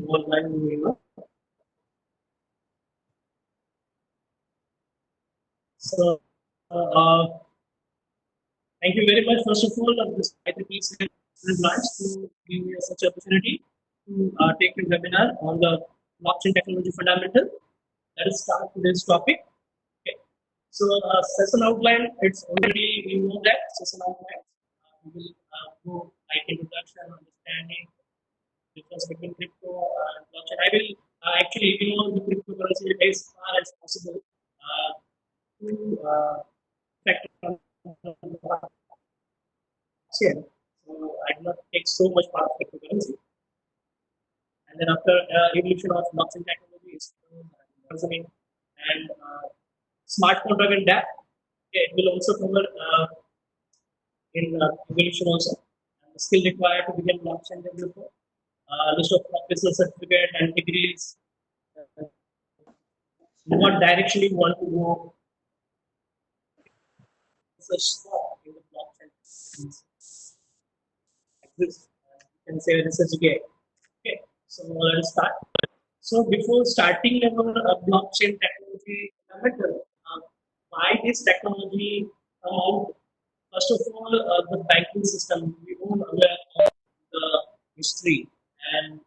online viewer. So, thank you very much, first of all, of this IEEE branch to give me such opportunity to take your webinar on the blockchain technology fundamental. Let us start today's topic. Okay. So, session outline, it's already, you know that, session outline. We will go like introduction, understanding, difference between crypto and blockchain. I will actually ignore the cryptocurrency as far as possible to factor on the blockchain. So I do not take so much part of cryptocurrency. And then after evolution of blockchain technologies, reasoning and smart contract and DApp, okay, it will also cover in evolution also. And the skill required to become blockchain developer, list of professional certificate and degrees, what direction you want to go, such scope in the blockchain. This, you can say research again. Okay, so let's start. So before starting our blockchain technology fundamental, why this technology come out? First of all, the banking system. We all aware of the history and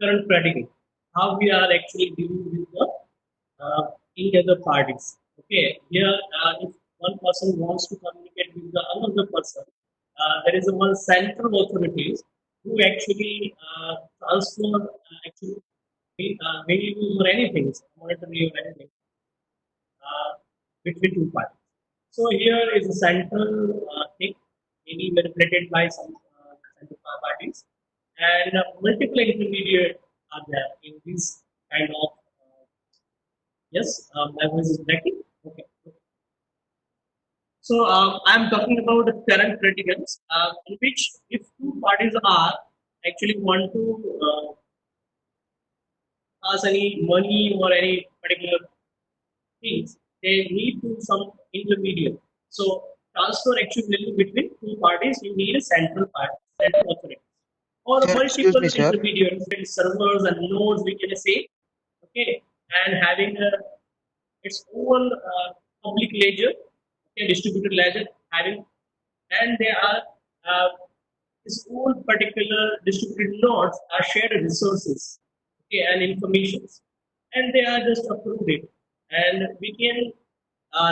current predicate. How we are actually dealing with the any other parties. Okay, here if one person wants to communicate with the another person, there is a one central authorities who actually transfer actually values or anything, monetary or anything between two parties. So here is a central thing, maybe manipulated by some central parties, and multiple intermediate are there in this kind of. Yes, my voice is breaking. Okay. So I'm talking about the current criticals, in which if two parties are actually want to pass any money or any particular things, they need to some intermediate. So transfer actually between two parties, you need a central part, central authority, or Sir, excuse multiple me, sir. intermediaries, servers and nodes, we can say, okay, and having its own public ledger, okay, distributed ledger, having, and they are this own particular distributed nodes are shared resources, okay, and informations, and they are just approved it, and we can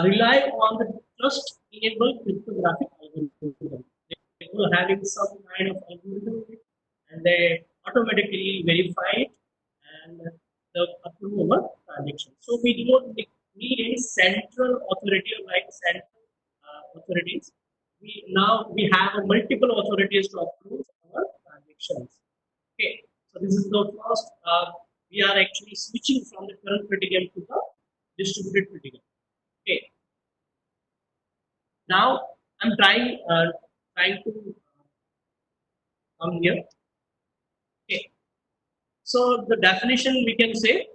rely on the trust-enabled cryptographic algorithm. They are having some kind of algorithm, and they automatically verify it and the approve our transaction. So we do not need any central authority like central authorities. We have multiple authorities to approve our transactions. Okay, so this is the first. We are actually switching from the current critical to the distributed critical. Okay, now I'm trying to come here. Okay, so the definition we can say.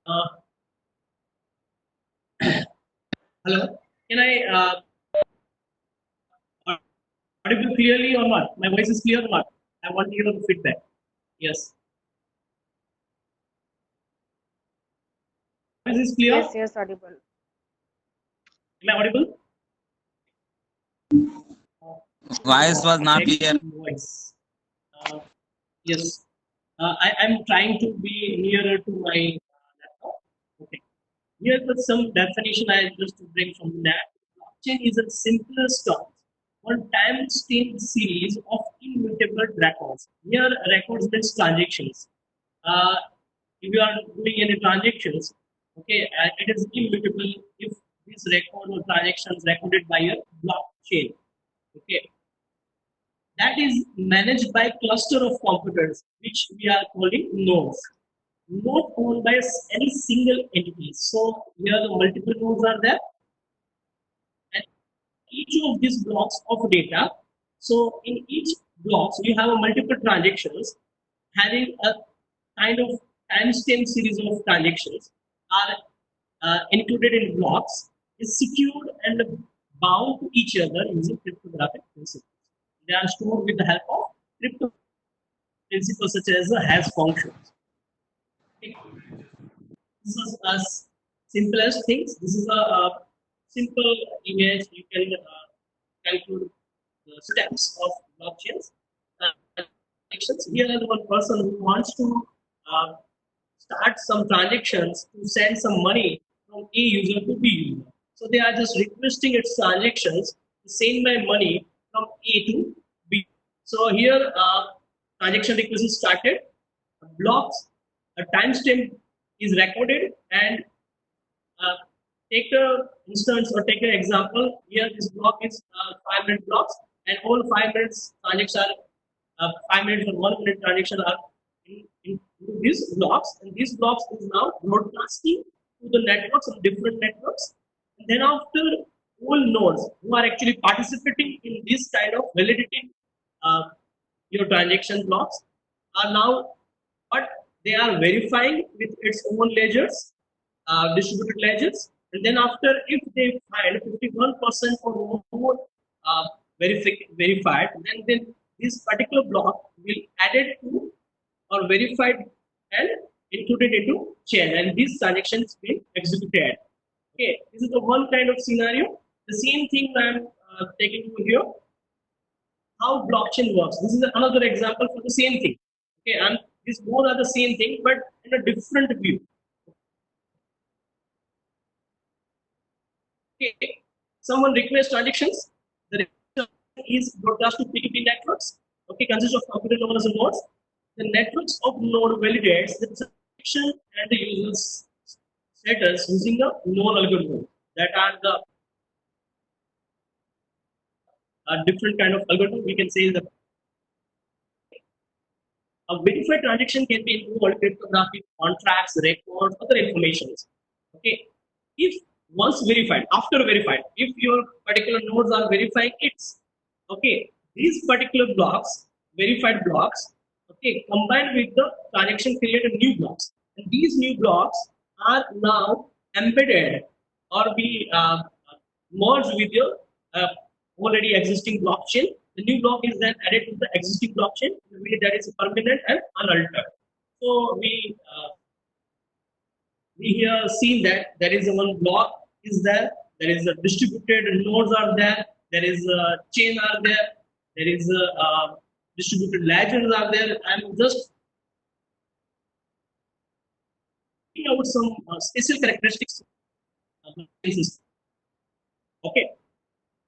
Uh, Hello, can I audible clearly or not? My voice is clear or not? I want to hear the feedback. Yes, voice is clear. Yes, audible. Am I audible? Voice was not clear. Voice. Yes, I'm trying to be nearer to my laptop. Okay. Here's some definition I just bring from that. Blockchain is a simplest term, one time-stamped series of immutable records. Here, records means transactions. Uh, if you are doing any transactions, okay, it is immutable if this record or transactions recorded by a blockchain. Okay, that is managed by a cluster of computers, which we are calling nodes, not owned by any single entity. So here the multiple nodes are there, and each of these blocks of data. So in each blocks, you have a multiple transactions having a kind of timestamp series of transactions are included in blocks, is secured and bound to each other using cryptographic principles. They are stored with the help of cryptography. principles such as hash functions. Okay. This is as simple as things. This is a simple image. You can calculate the steps of blockchains. Transactions. Here is one person who wants to uh, start some transactions to send some money from A user to B user. So they are just requesting its transactions to send my money from A to B. So here transaction request is started, blocks, a timestamp is recorded, and uh, take a instance or take an example. Here this block is 5 minute blocks, and all 5 minutes transactions are 5 minutes or 1 minute transactions are into these blocks, and these blocks is now broadcasting to the networks and different networks. And then after all nodes who are actually participating in this kind of validating uh, your transaction blocks are now, but they are verifying with its own ledgers, distributed ledgers, and then after if they find 51% or more verified, then this particular block will added to or verified and included into chain, and these transactions will executed. Okay, this is the one kind of scenario. The same thing I'm taking you here. How blockchain works. This is another example for the same thing. Okay, and these both are the same thing, but in a different view. Okay, someone requests transactions. The request is broadcast to P2P networks. Okay, consists of computer known as nodes. The networks of node validates the transaction and the user's status using the node algorithm. That are the different kind of algorithm. We can say the a verified transaction can be involved cryptographic contracts, records, other informations. Okay. If once verified, after verified, if your particular nodes are verifying it's okay, these particular blocks, verified blocks, okay, combined with the transaction create a new blocks. And these new blocks are now embedded or be merged with your already existing blockchain. The new block is then added to the existing blockchain in a way that is permanent and unaltered. So we here seen that there is a one block is there is a distributed nodes are there is a chain are there is a distributed ledgers are there. I'm just picking out some special characteristics of the system. Okay,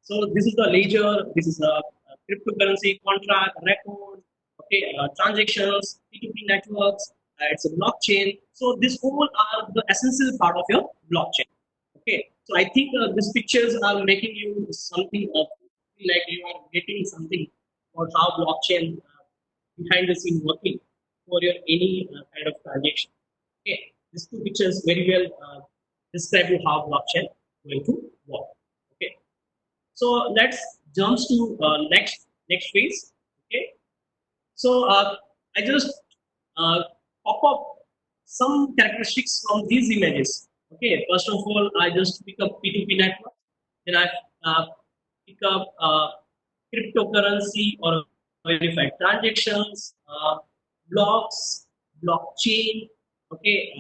so this is the ledger, this is the cryptocurrency contract, record, okay, transactions, P2P networks, it's a blockchain. So this all are the essential part of your blockchain. Okay, so I think these pictures are making you something of like you are getting something about how blockchain behind the scene working for your any kind of transaction. Okay, these two pictures very well describe you how blockchain going to work. Okay, so let's jump to next phase. Okay, so I just pop up some characteristics from these images. Okay, first of all, I just pick up P2P network, then I pick up cryptocurrency or verified transactions, blocks, blockchain. Okay,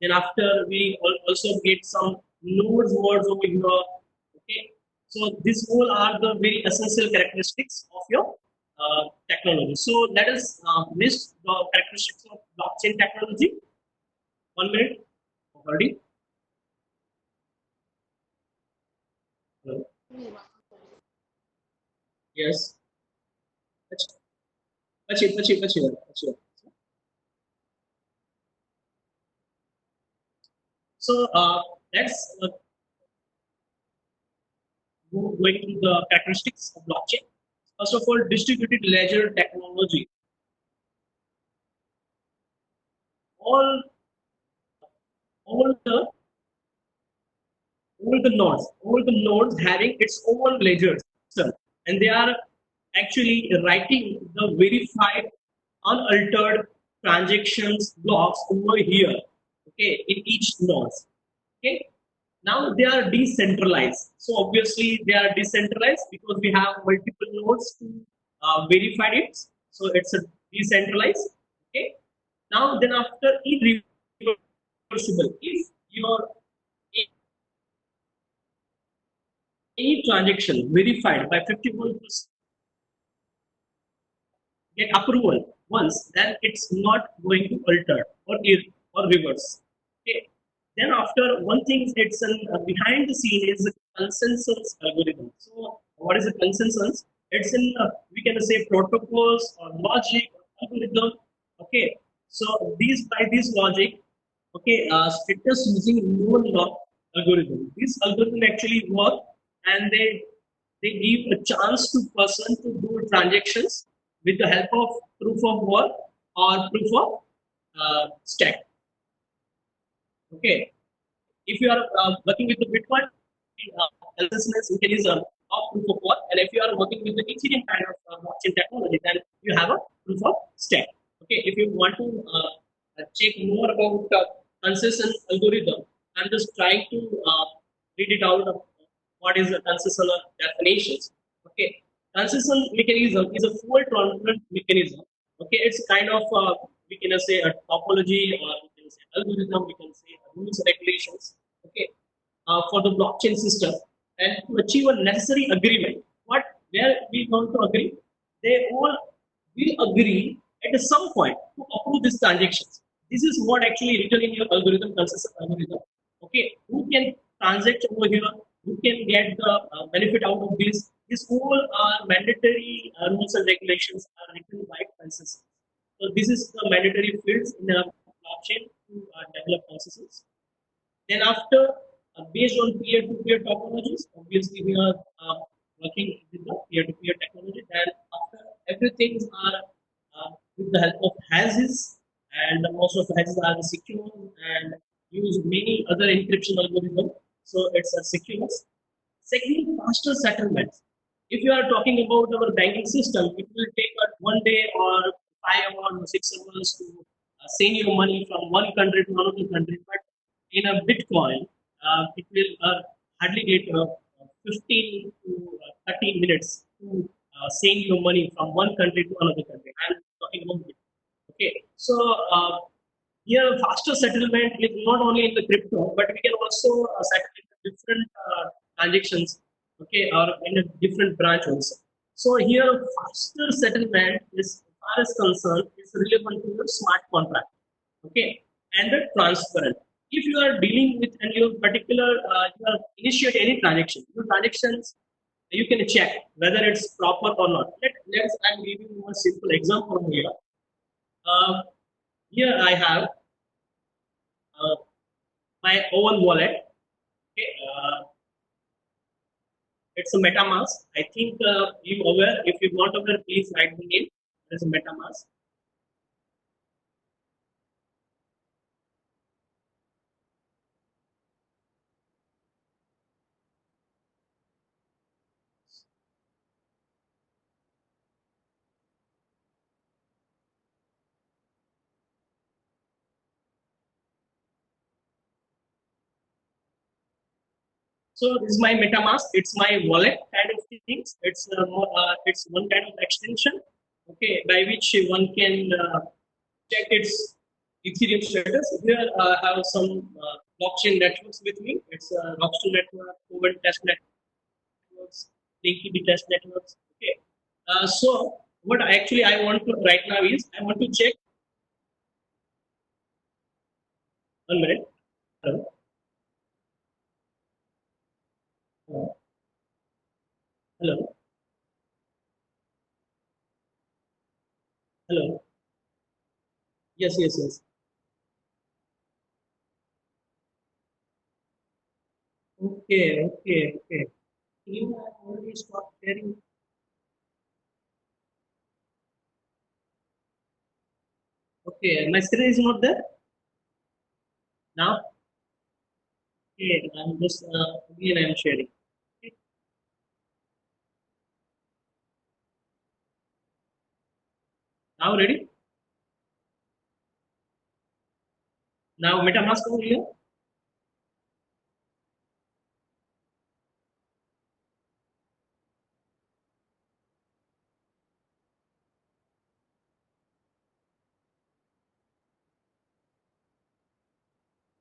then after we also get some nodes words over here. Okay, so these all are the very essential characteristics of your technology. So let us list the characteristics of blockchain technology. 1 minute already. Hello. Yes. Pachi. So let's go into the characteristics of blockchain. First of all, distributed ledger technology. All all the all the nodes having its own ledgers, and they are actually writing the verified, unaltered transactions blocks over here. Okay, in each node. Okay, now they are decentralized. So obviously they are decentralized because we have multiple nodes to verify it. So it's a decentralized. Okay. Now then after irreversible, if your any transaction verified by 51% get approval once, then it's not going to alter or reverse. Okay. Then after one thing, it's behind the scene is a consensus algorithm. So what is a consensus? It's in we can say protocols or logic or algorithm. Okay. So these by this logic, okay, it is using known law algorithm. This algorithm actually work, and they give a chance to person to do transactions with the help of proof of work or proof of stack. Okay, if you are working with the Bitcoin assessment mechanism of proof of work, and if you are working with the Ethereum kind of blockchain technology, then you have a proof of stack. Okay, if you want to check more about consensus algorithm, I'm just trying to read it out of what is the consensus definitions. Okay, consensus mechanism is a fault tolerant mechanism. Okay, it's kind of we can say a topology, or we can say algorithm, we can say rules regulations. Okay, for the blockchain system, and to achieve a necessary agreement. What where we want to agree? They all will agree at some point to approve these transactions. This is what actually written in your algorithm, consensus algorithm. Okay, who can transact over here? Who can get the benefit out of this? These all are mandatory rules and regulations are written by consensus. So this is the mandatory fields in a blockchain to develop consensus. Then after, based on peer-to-peer topologies, obviously we are working with the peer-to-peer technology. Then after everything are with the help of hashes, and most of the hashes are secure and use many other encryption algorithms. So it's a secure. Secondly, faster settlements. If you are talking about our banking system, it will take 1 day or 5 hours or 6 hours to send your money from one country to another country. But in a Bitcoin, it will hardly take 15 to 30 minutes to send your money from one country to another country. I'm talking about Bitcoin. Okay, so here faster settlement is not only in the crypto, but we can also settle in the different transactions, okay, or in a different branch also. So here faster settlement is, as far as concerned, is relevant to the smart contract, okay, and the transparent. If you are dealing with any particular, you are initiate any transaction, your transactions you can check whether it's proper or not. I'm giving you a simple example here. Uh, Here I have uh, my own wallet. Okay, it's a MetaMask. I think you aware. If you're not aware, please write the name. It's a MetaMask. So this is my MetaMask. It's my wallet kind of things. It's one kind of extension, okay, by which one can check its Ethereum status. Here I have some blockchain networks with me. It's Rockstar network, Coven test networks, Linkedy test networks. Okay. So what actually I want to right now is I want to check 1 minute. Hello. Hello. Hello. Yes. Yes. Yes. Okay. Okay. Okay. You have already stopped sharing. Okay. My screen is not there now. Okay. I'm just again I'm sharing. Okay. Now ready? Now MetaMask over here.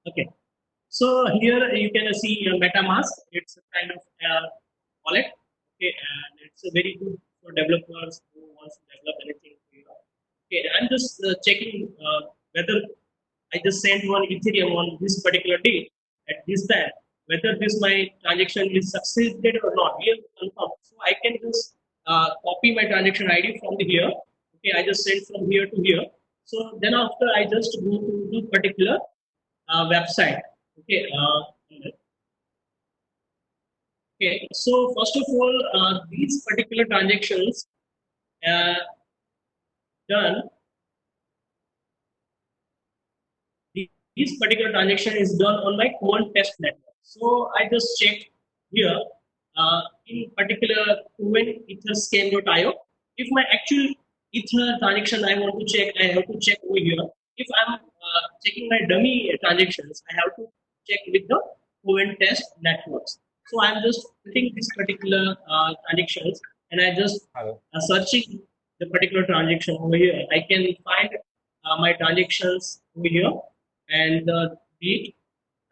Okay. So here you can see MetaMask. It's a kind of wallet. Okay, and it's a very good for developers who wants to develop anything here. Okay, I'm just checking whether I just sent one Ethereum on this particular day at this time, whether this my transaction is succeeded or not. Here confirm. So I can just copy my transaction ID from the here. Okay, I just sent from here to here. So then after I just go to the particular website. Okay. Okay. So first of all, these particular transactions uh, done. This particular transaction is done on my Cohen test network. So I just checked here in particular Cohen etherscan.io. If my actual ether transaction I want to check, I have to check over here. If I'm checking my dummy transactions, I have to check with the Cohen test networks. So I'm just putting this particular transactions and I just searching the particular transaction over here. I can find my transactions over here and the date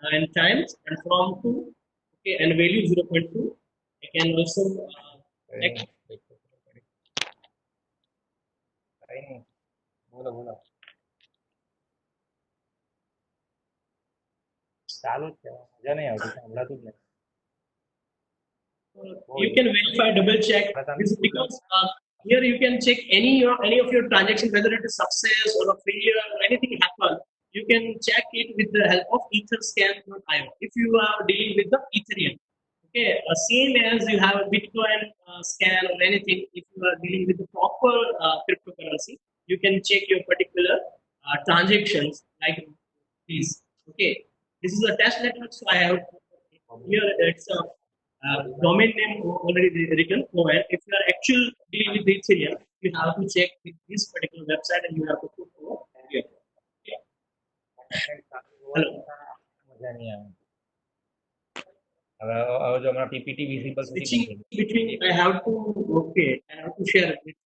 and times and from to okay and value 0.2. I can also check. बोलो बोलो चालू જ છે મજા નહીં આવતી સંભળાતું જ નહીં You can verify, double check. This is because here you can check any of your transactions, whether it is success or a failure or anything happen. You can check it with the help of etherscan.io. If you are dealing with the Ethereum, okay, same as you have a Bitcoin scan or anything. If you are dealing with the proper cryptocurrency, you can check your particular transactions like these. Okay, this is a test network, so I have here it's a domain name already written. Cohen. If you are actually dealing with Ethereum, you have to check with this particular website and you have to put over here. Okay. Hello. મજા નહીં આવે હવે હવે જો હમણાં PPT visible Switching between, I have to okay, I have to share it. With,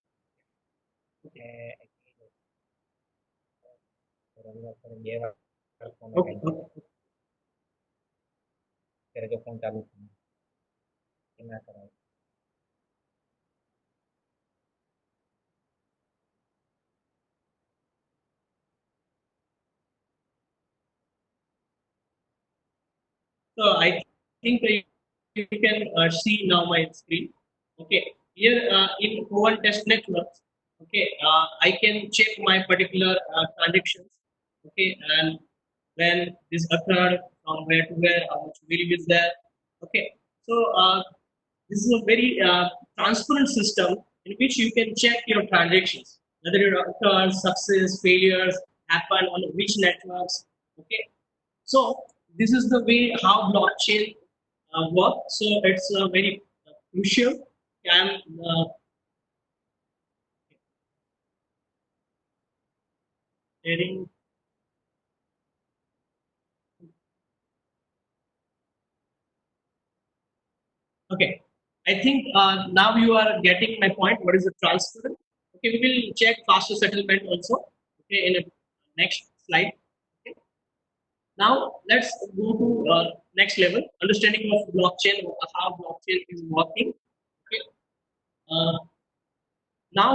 okay. ત્યારે જો phone ચાલુ છે ના કરાય So I think you can see now my screen. Okay, here in Cohen test networks, okay, I can check my particular transactions. Okay, and when this occurred, from where to where, how much value is there. Okay, so this is a very transparent system in which you can check your transactions, whether it occurs, success, failures, happen on which networks. Okay, so this is the way how blockchain works. So it's very crucial. I'm sharing. Okay, I think now you are getting my point. What is the transfer? Okay, we will check faster settlement also. Okay, in a next slide. Okay. Now let's go to next level, understanding of blockchain, how blockchain is working. Okay. Now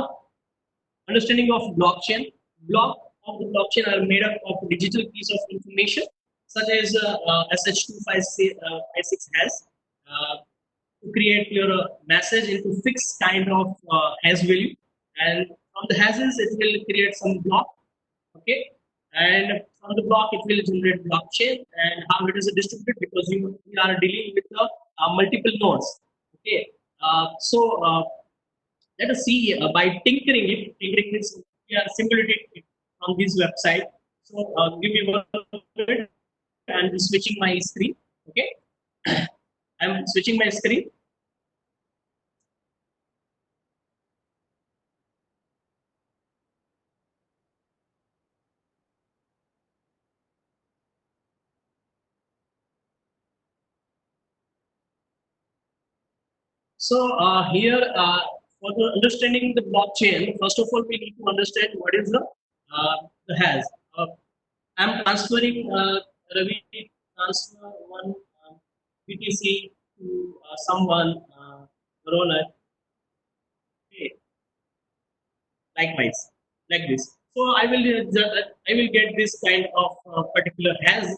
understanding of blockchain. Block of the blockchain are made up of digital piece of information, such as SH256 has. To create your message into fixed kind of hash value, and from the hashes it will create some block. Okay, and from the block it will generate blockchain. And how it is distributed, because we are dealing with multiple nodes. Okay, so let us see by tinkering it. Tinkering means we are simulating it on this website. So give me 1 minute and switching my screen. Okay, I'm switching my screen. So here, for the understanding the blockchain, first of all, we need to understand what is the hash. I'm transferring Ravi transfer one BTC to someone, Ronak. Okay, likewise, like this. So I will get this kind of particular hash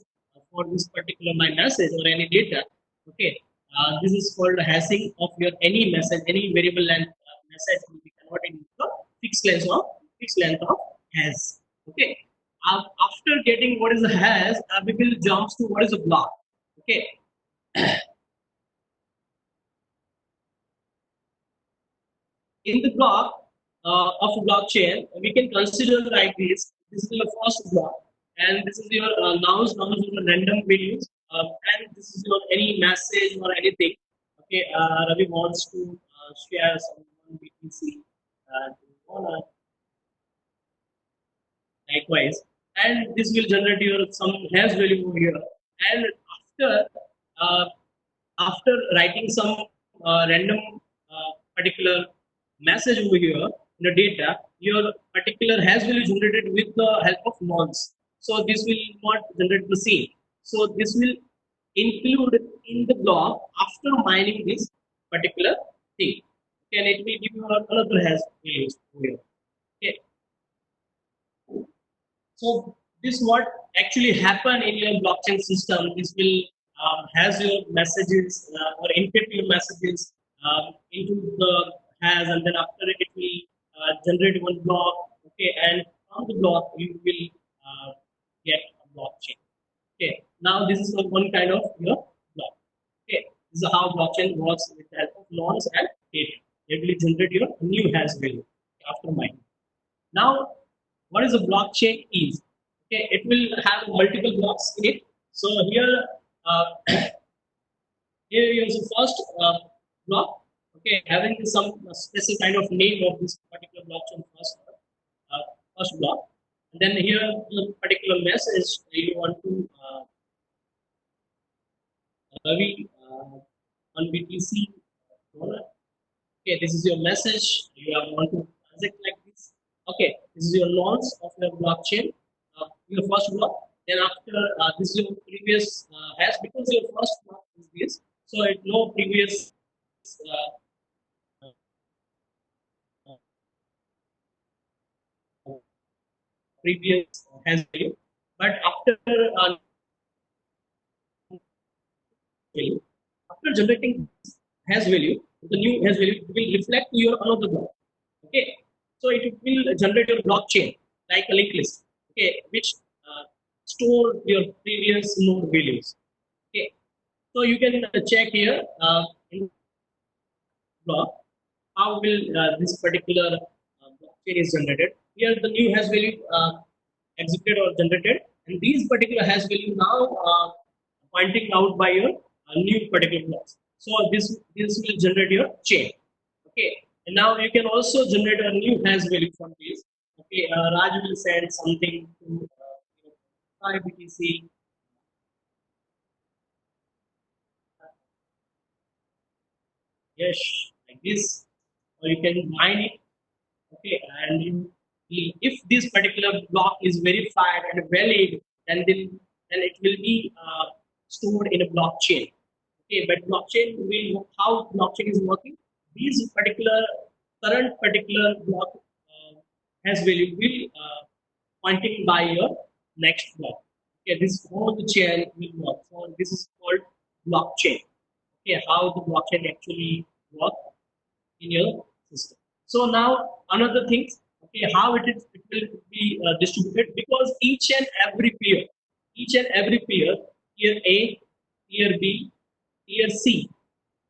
for this particular my message or any data. Okay, this is called hashing of your any message, any variable length message will be converted into a fixed length of hash. Okay, after getting what is a hash, we will jump to what is a block. Okay, in the block of a blockchain, we can consider like this. This is your first block, and this is your nouns. Nouns are random values, and this is your any message or anything. Okay, Ravi wants to share some BTC to Mona, likewise, and this will generate your some hash value over here. And after uh, after writing some random particular message over here in the data, your particular hash will be generated with the help of nonce. So this will not generate the same. So this will include in the block after mining this particular thing. Okay, and it will give you another hash values over here. Okay, so this what actually happen in your blockchain system. This will has your messages or encrypt your messages into the hash, and then after it will generate one block. Okay, and from the block you will get a blockchain. Okay, now this is one kind of your block. Okay, this is how blockchain works with the help of nonce and data. It will generate your new hash value after mining. Now, what is a blockchain is? Okay, it will have multiple blocks in it. So here, uh, here is the first block. Okay, having some specific kind of name of this particular blockchain first block. And then here the particular message you want to Ravi on BTC. Okay, this is your message. You are want to transact like this. Okay, this is your launch of your blockchain, your first block. Then after this is your previous hash because your first block is this. So it no previous uh, previous hash value. But value, after generating hash value, the new hash value will reflect to your another block. Okay, so it will generate your blockchain like a linked list. Okay, which store your previous node values. Okay, so you can check here in block how will this particular blockchain is generated. Here the new hash value executed or generated, and these particular hash value now pointing out by your new particular blocks. So this will generate your chain. Okay, and now you can also generate a new hash value from this. Okay, Raj will send something to 5 BTC. Yes, like this, or you can mine it. Okay, and if this particular block is verified and valid, then it will be stored in a blockchain. Okay, but blockchain will how blockchain is working. These particular current particular block has value will pointing by your next block. Okay, this whole chain will work. So this is called blockchain. Okay, how the blockchain actually work in your system. So now another thing, okay, how it will be distributed because each and every pair, tier A, tier B, tier C,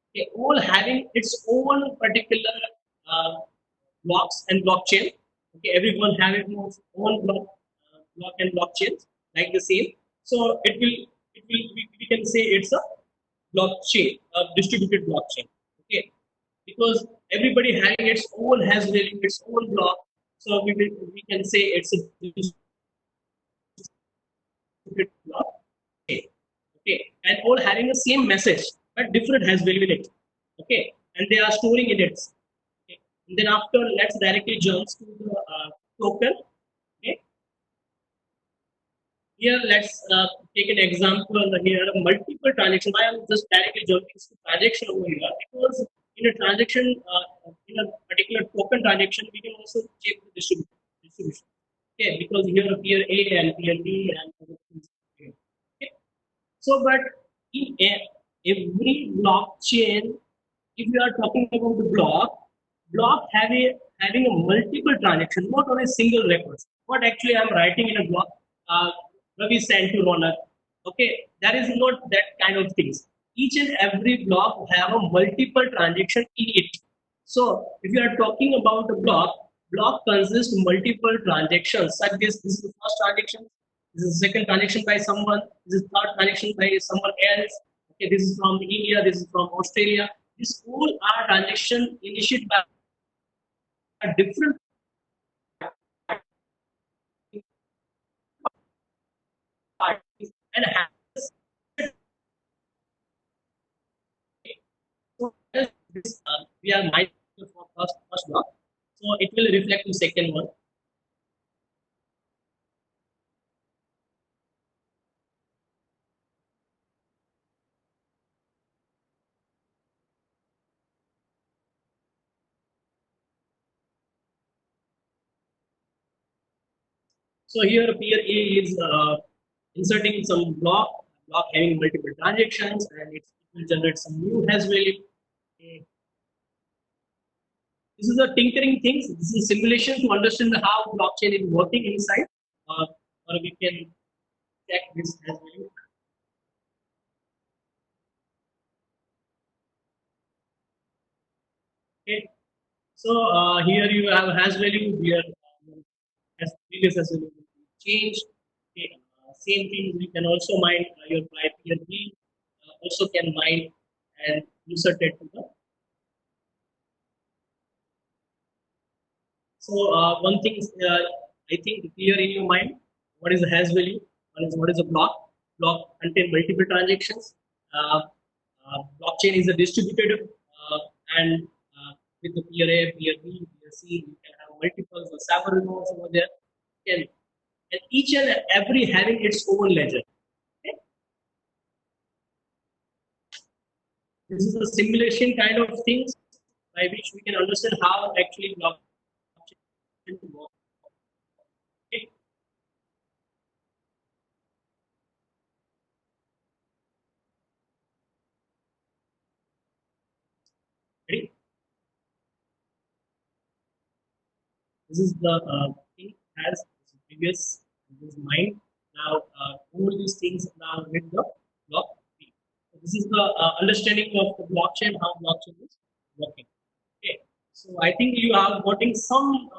okay, all having its own particular uh, blocks and blockchain. Okay, everyone having its own block and blockchains like the same. So we can say it's a blockchain, a distributed blockchain. Okay, because everybody having its own has value, its own block. So we can say it's a distributed block. Okay, okay, and all having the same message but different has value in it. Okay, and they are storing in it. Okay, and then after let's directly jump to the token. Okay, here let's take an example here, multiple transaction. Why I'm just directly jumping to transaction over here? Because in a transaction, in a particular token transaction, we can also check the distribution. Okay, because here appear A and appear B and other things. Okay. So, but in every blockchain, if you are talking about the block having a multiple transaction, not on a single record. What actually I'm writing in a block, Ravi sent to Ronak. Okay, that is not that kind of things. Each and every block have a multiple transaction in it. So if you are talking about a block consists multiple transactions. Such this is the first transaction, this is the second transaction by someone, this is third transaction by someone else. Okay, this is from India, this is from Australia. This all are transaction initiated by a different parties and has so this, we are mindful for first block. So it will reflect to second one. So here peer A is inserting some block having multiple transactions, and it will generate some new hash value. Okay. This is a tinkering things. This is simulation to understand how blockchain is working inside, or we can check this hash value. Okay. So here you have hash value. Here as previous as well change. Okay. Same thing. We can also mine your by peer B. Also can mine and insert it to the. So one thing I think clear in your mind, what is the hash value? What is a block? Block contain multiple transactions. Blockchain is a distributed and with the peer A, peer B, peer C, you can have multiple several nodes over there. Can, and each and every having its own ledger. Okay? This is a simulation kind of things by which we can understand how actually blockchain works. Okay? Ready? This is the thing as previous this mind. Now all these things now with the block. So this is the understanding of the blockchain, how blockchain is working. Okay, so I think you are getting some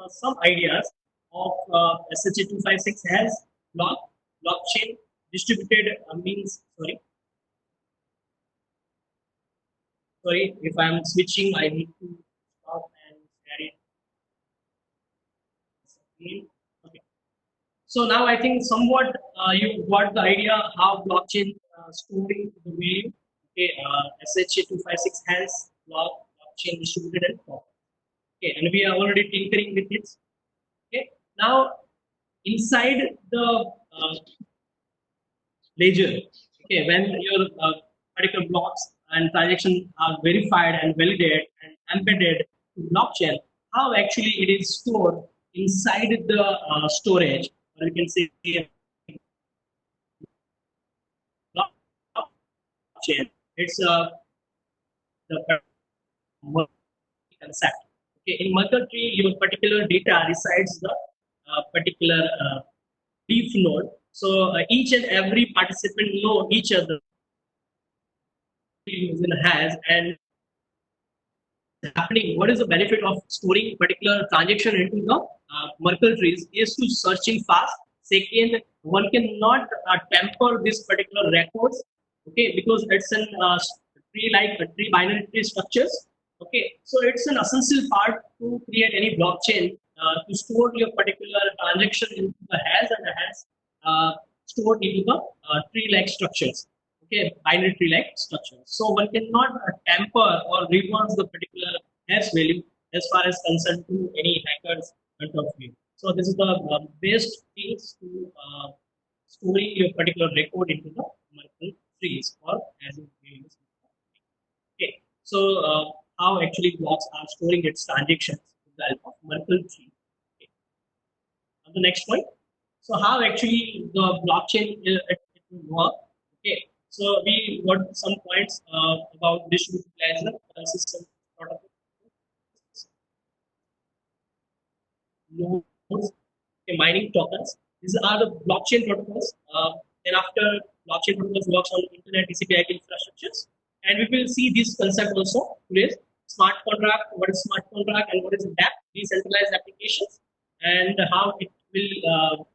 ideas of SHA-256 has blockchain distributed means sorry if I am switching I need to stop and share it again. Okay. So now I think somewhat you got the idea how blockchain storing the value. Okay, SHA-256 has blockchain distributed and fork. Okay, and we are already tinkering with it. Okay, now inside the ledger, okay, when your particular blocks and transactions are verified and validated and embedded to blockchain, how actually it is stored inside the storage, or you can say blockchain. It's the concept. Okay, in Merkle tree, your particular data resides the particular leaf node. So each and every participant know each other user has and happening. What is the benefit of storing particular transaction into the Merkle trees is to searching fast. Second, one cannot tamper this particular records. Okay, because it's an tree like tree binary tree structures. Okay, so it's an essential part to create any blockchain to store your particular transaction into the hash and the hash stored into the tree-like structures. Okay, binary tree-like structure. So one cannot tamper or reverse the particular hash value as far as concerned to any hacker's point of view. So this is the best things to storing your particular record into the Merkle trees or as in previous. Okay, so how actually blocks are storing its transactions with the help of Merkle tree. Okay. On the next point, so how actually the blockchain it will work. Okay, so we got some points about distributed ledger system protocol nodes, okay, mining tokens. These are the blockchain protocols. Then after blockchain protocols works on internet TCP/IP infrastructures, and we will see this concept also today. Smart contract, what is smart contract, and what is DApp, decentralized applications, and how it will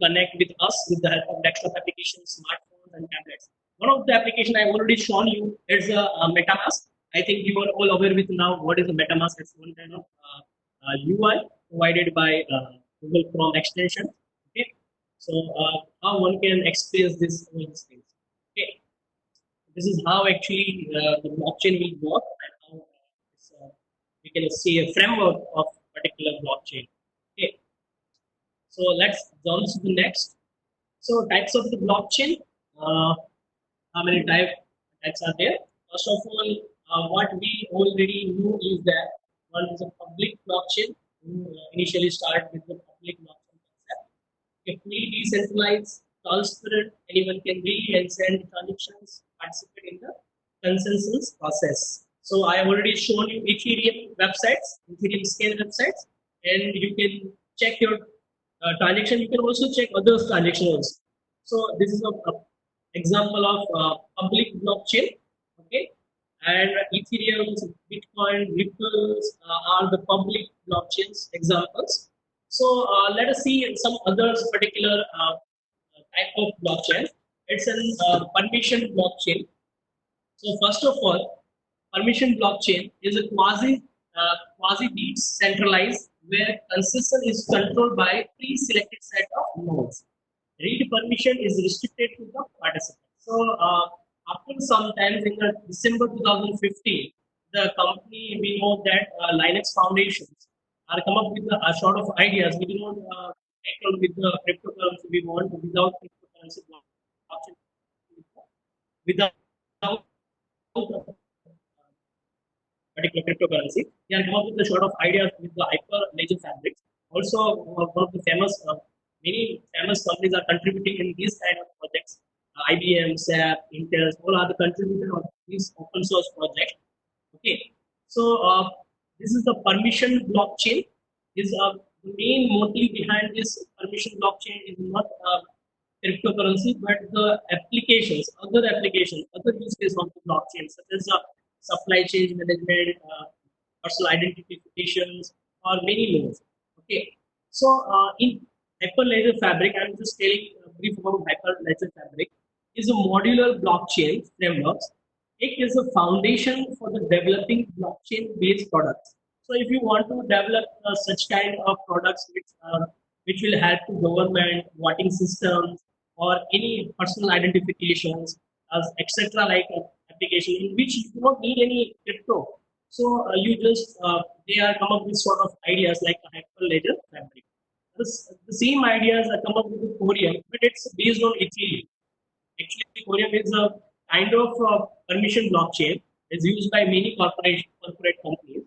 connect with us with the help of desktop applications, smartphones, and tablets. One of the application I already shown you is MetaMask. I think you are all aware with now what is the MetaMask. It's one kind of UI provided by Google Chrome extension. Okay, so how one can experience this all these things. Okay, this is how actually the blockchain will work and how we can see a framework of particular blockchain. Okay, so let's jump to the next. So types of the blockchain. How many types are there? First of all, what we already know is that one is a public blockchain. Who initially started with the public blockchain concept. A fully decentralized, transparent, anyone can read and send transactions, participate in the consensus process. So I have already shown you Ethereum websites, Ethereum scale websites, and you can check your transaction. You can also check others' transactions. So this is a example of public blockchain. Okay, and Ethereum, Bitcoin, Ripples are the public blockchains examples. So let us see some others particular type of blockchain. It's an permission blockchain. So first of all, permission blockchain is a quasi decentralized where consensus is controlled by pre-selected set of nodes. Read permission is restricted to the participant. So after some time in the December 2015, the company we know that Linux Foundations are come up with a sort of ideas. We do not tackle with the cryptocurrency. We want without cryptocurrency blockchain, without particular cryptocurrency. They are come up with a sort of ideas with the Hyperledger fabrics. Also, one of the many famous companies are contributing in these kind of projects. IBM, SAP, Intel, all are the contributors of these open source projects. Okay, so this is the permission blockchain. Is the main motive behind this permission blockchain is not cryptocurrency, but the applications, other use cases of the blockchain, such as supply chain management, personal identifications, or many more. Okay, so in Hyperledger Fabric, I'm just telling brief about Hyperledger Fabric, is a modular blockchain framework. It is a foundation for the developing blockchain-based products. So if you want to develop such kind of products which will help to government, voting systems, or any personal identifications, etc., like application in which you do not need any crypto. So you just they are come up with sort of ideas like a Hyperledger Fabric. The same ideas are come up with the Corium, but it's based on Ethereum. Actually, Corium is a kind of permission blockchain. It's used by many corporate companies,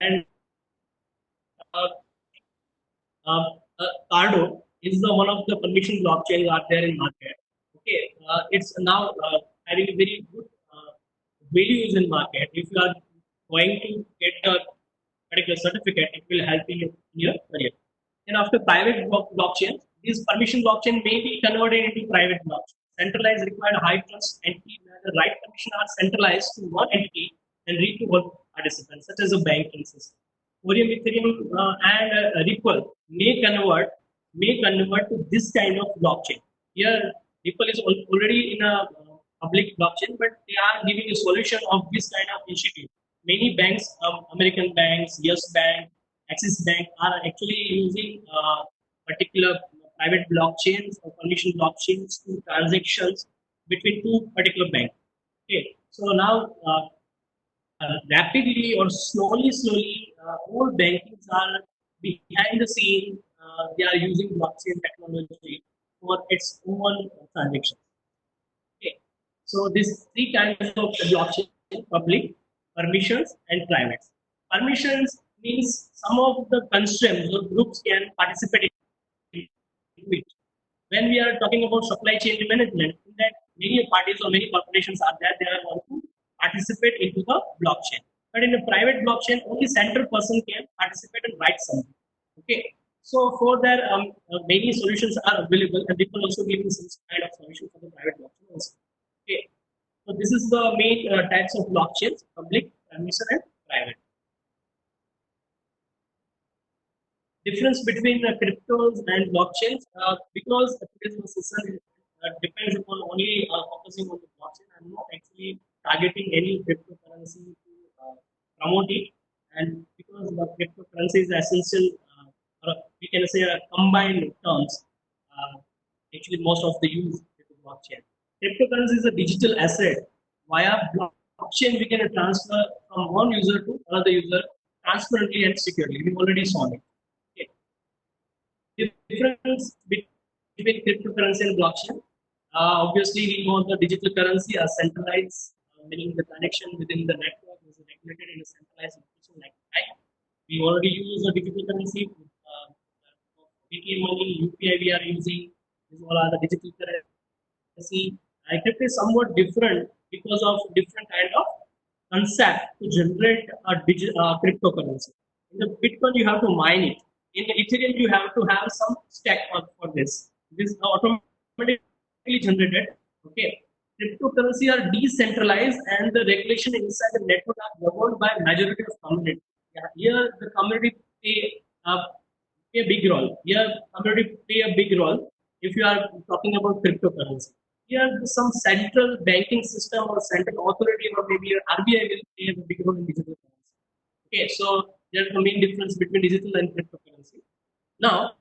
and uh, uh, Cardo is the one of the permission blockchains are there in market. Okay, it's now having a very good values in market. If you are going to get a particular certificate, it will help you in your career. And after private blockchain, this permission blockchain may be converted into private blockchain. Centralized required high trust entity where the right permission are centralized to one entity and read to one participant, such as a banking system. Ethereum, and Ripple may convert to this kind of blockchain. Here, Ripple is already in a public blockchain, but they are giving a solution of this kind of initiative. Many banks, American banks, Yes Bank, Axis Bank, are actually using particular private blockchains or permission blockchains to transactions between two particular banks. Okay, so now rapidly or slowly, all bankings are behind the scene. They are using blockchain technology for for its own transactions. Okay. So these three kinds of blockchain: public, permissions, and private. Permissions means some of the constraints or groups can participate in it. When we are talking about supply chain management, in that many parties or many corporations are there, they are want to participate into the blockchain. But in a private blockchain, only central person can participate and write something. Okay. So for that, many solutions are available, and people also giving some kind of solution for the private blockchain also. Okay. So this is the main types of blockchains: public, permission, and private. Difference between cryptos and blockchains, because today's session depends upon only focusing on the blockchain. I'm not actually targeting any cryptocurrency to promote it, and because the cryptocurrency is essential, or we can say combined terms. Actually, most of the use with the blockchain. Cryptocurrency is a digital asset. Via blockchain, we can transfer from one user to another user transparently and securely. We already saw it. Okay. The difference between cryptocurrency and blockchain. Obviously, we know the digital currency are centralized, meaning the connection within the network is regulated in a centralized location like bank. We already use a digital currency. ATM money, UPI we are using. These all are the digital currency. Crypto is somewhat different because of different kind of concept to generate a cryptocurrency. In the Bitcoin, you have to mine it. In Ethereum, you have to have some stack for this. This is automatically generated. Okay. Cryptocurrency are decentralized, and the regulation inside the network are governed by majority of community. Yeah, here the community play a big role. Here, community play a big role if you are talking about cryptocurrency. Here, some central banking system or central authority or maybe RBI will play a big role in digital currency. Okay, so there's the main difference between digital and cryptocurrency. Now,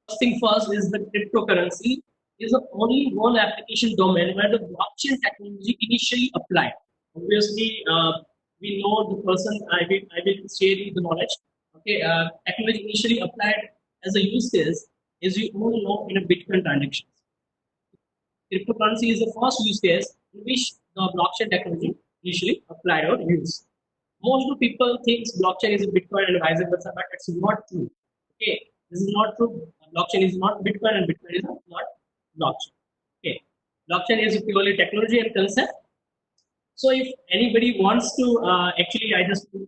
first thing first is the cryptocurrency is the only one application domain where the blockchain technology initially applied. Obviously, we know the person. I will share you the knowledge. Okay, technology initially applied as a use case, as you all know, in a Bitcoin transactions. Cryptocurrency is the first use case in which the blockchain technology initially applied or used. Most of the people think blockchain is a Bitcoin and vice versa, but it's not true. Okay, this is not true. Blockchain is not Bitcoin and Bitcoin is not blockchain. Okay, blockchain is purely technology and concept. So if anybody wants to, actually, I just for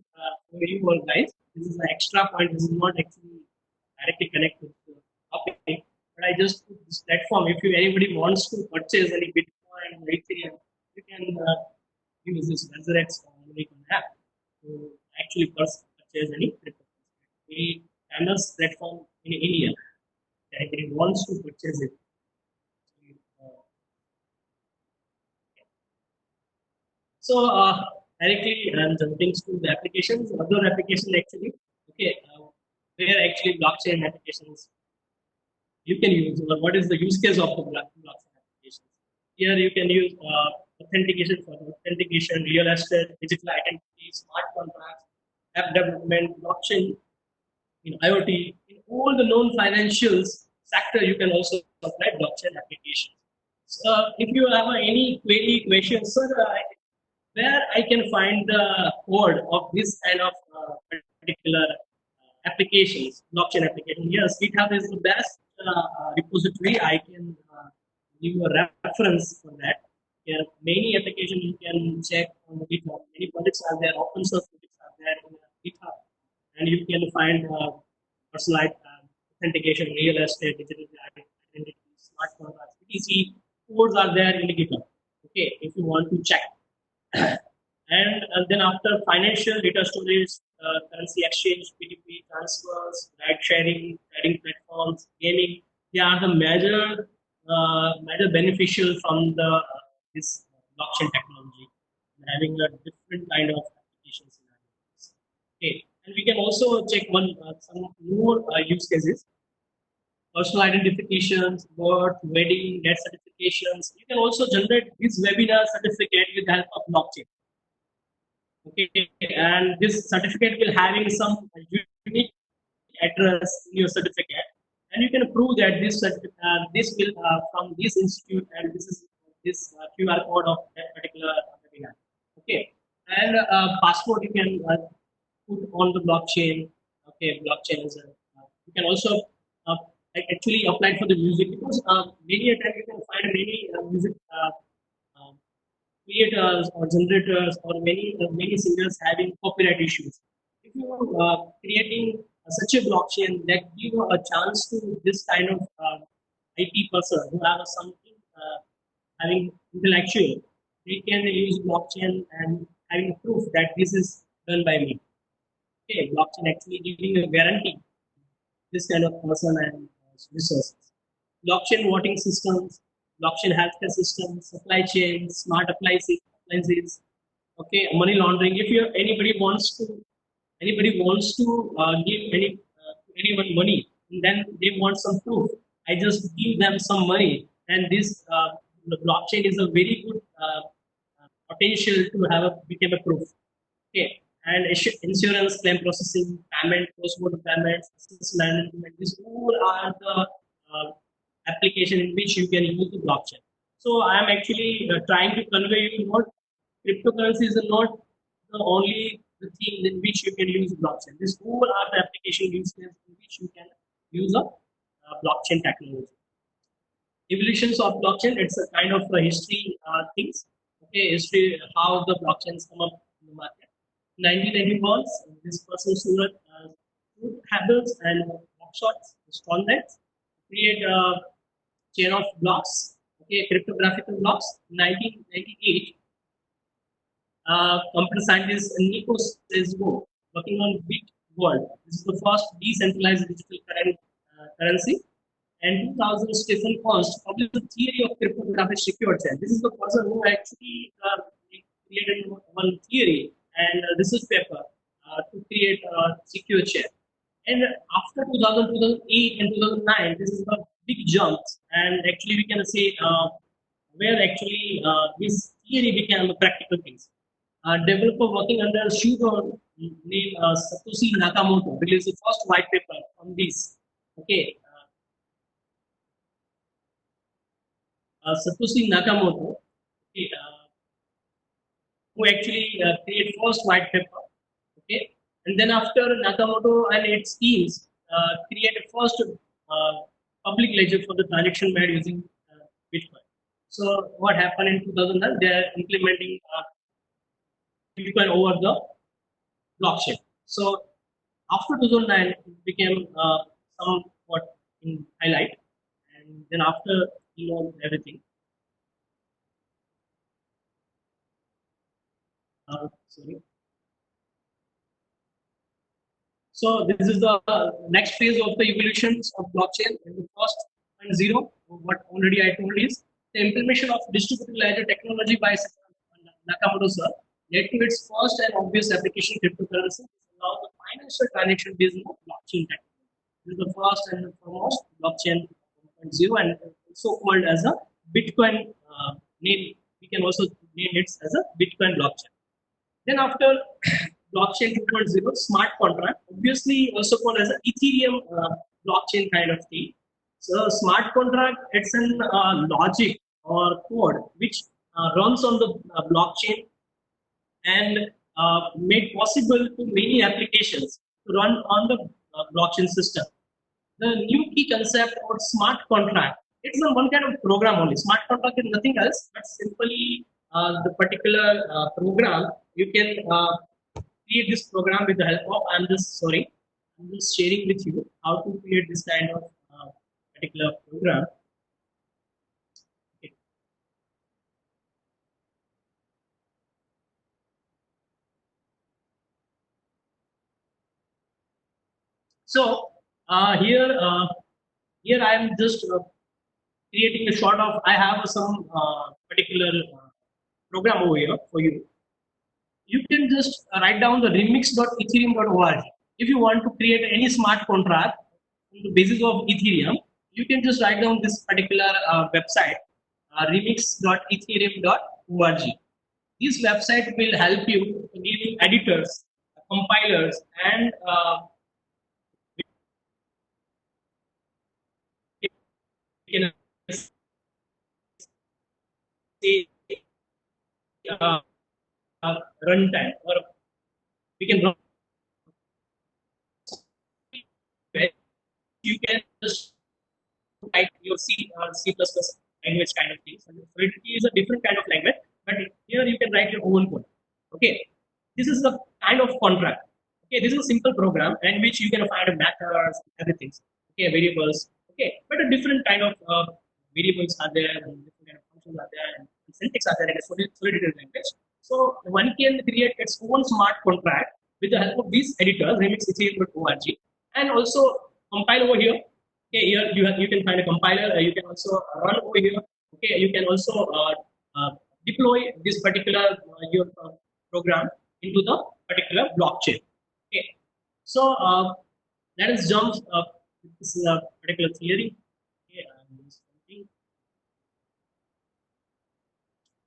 you all guys, this is an extra point. This is not actually directly connected to the topic, but I just put this platform. If you anybody wants to purchase any Bitcoin or Ethereum, you can use this Resurrex or Unicorn app to actually purchase any cryptocurrency. We famous platform in India. If anybody wants to purchase it. So directly I'm jumping to the applications. Other application actually, okay, where actually blockchain applications you can use, or what is the use case of the blockchain applications? Here you can use authentication for authentication, real estate, digital identity, smart contracts, app development, blockchain, in IoT, in all the known financials sector, you can also apply blockchain applications. So if you have any query questions, sir, where I can find the code of this kind of particular applications, blockchain application. Yes, GitHub is the best repository. I can give you a reference for that. There are many applications you can check on GitHub. Many projects are there, open source projects are there in GitHub, and you can find personalized authentication, real estate, digital identity, smart contracts, etc. Codes are there in GitHub. Okay, if you want to check. And then after financial data storage, currency exchange, P2P transfers, ride sharing, trading platforms, gaming, they are the major beneficial from the this blockchain technology, having a different kind of application scenarios. Okay, and we can also check some more use cases. Personal identifications, birth, wedding, death certifications. You can also generate this webinar certificate with the help of blockchain. Okay, and this certificate will having some unique address in your certificate. and you can prove that this will from this institute, and this is this QR code of that particular webinar. Okay, and passport you can put on the blockchain. Okay, blockchain is a, you can also uh, actually apply for the music, because many a time you can find many music uh, creators or generators or many singers having copyright issues. If you are creating such a blockchain that give a chance to this kind of IT person who have something having intellectual, they can use blockchain and having proof that this is done by me. Okay, blockchain actually giving a guarantee this kind of person and resources. Blockchain voting systems, blockchain healthcare systems, supply chain, smart appliances, okay, money laundering. If you anybody wants to give anyone money, then they want some proof. I just give them some money, and this the blockchain is a very good potential to have a become a proof. Okay, and insurance claim processing, payment, post-mortem payments, assets management. These all are the application in which you can use the blockchain. So I am actually trying to convey you what cryptocurrency is not the only the thing in which you can use blockchain. These all are the application use cases in which you can use a blockchain technology. Evolutions of blockchain, it's a kind of a history things. Okay, history how the blockchains come up in the market. 1991, this person Surat Hables and Workshops, Strongnets, create a chain of blocks, okay, cryptographical blocks. 1998, computer scientist Nico Szabo working on Bitworld. This is the first decentralized digital currency. And 2000, Stephen Const published the theory of cryptographic secure chain. This is the person who actually created one theory and research paper to create a secure chain. And after 2000, 2008 and 2009, this is the big jumps. And actually, we can say where actually this theory became a practical things. Developer working under pseudo name Satoshi Nakamoto released the first white paper on this. Okay, Satoshi Nakamoto, okay, who actually create first white paper. Okay, and then after Nakamoto and its teams created first public ledger for the transaction made using Bitcoin. So what happened in 2009? They are implementing Bitcoin over the blockchain. So after 2009, it became somewhat in highlight, and then after everything. Sorry. So this is the next phase of the evolutions of blockchain. And the first 0.0, what already I told is the implementation of distributed ledger technology by Nakamoto sir led to its first and obvious application cryptocurrency. This allows the financial transaction based on blockchain technology. This is the first and the foremost blockchain 1.0 and also called as a Bitcoin name. We can also name it as a Bitcoin blockchain. Then after blockchain 2.0, smart contract, obviously also called as an Ethereum blockchain kind of thing. So smart contract, it's an logic or code which runs on the blockchain and made possible to many applications to run on the blockchain system. The new key concept of smart contract, it's a one kind of program only. Smart contract is nothing else but simply the particular program. You can create this program with the help of, I'm just sharing with you how to create this kind of particular program. Okay. So here I am just creating a short of, I have some particular program over here for you. You can just write down the remix.ethereum.org. If you want to create any smart contract on the basis of Ethereum, you can just write down this particular website, remix.ethereum.org. This website will help you to give you editors, compilers, and can say uh, runtime, or we can run, you can just write your C++ language kind of thing. So it is a different kind of language, but here you can write your own code. Okay, this is the kind of contract. Okay, this is a simple program in which you can find methods, everything. Okay, variables. Okay, but a different kind of variables are there, and different kind of functions are there, and syntax are there in a Solidity language. So one can create its own smart contract with the help of these editors, remix.org, and also compile over here. Okay, here you can find a compiler. You can also run over here. Okay, you can also deploy this particular your program into the particular blockchain. Okay, so let us jump. This is a particular theory. Okay,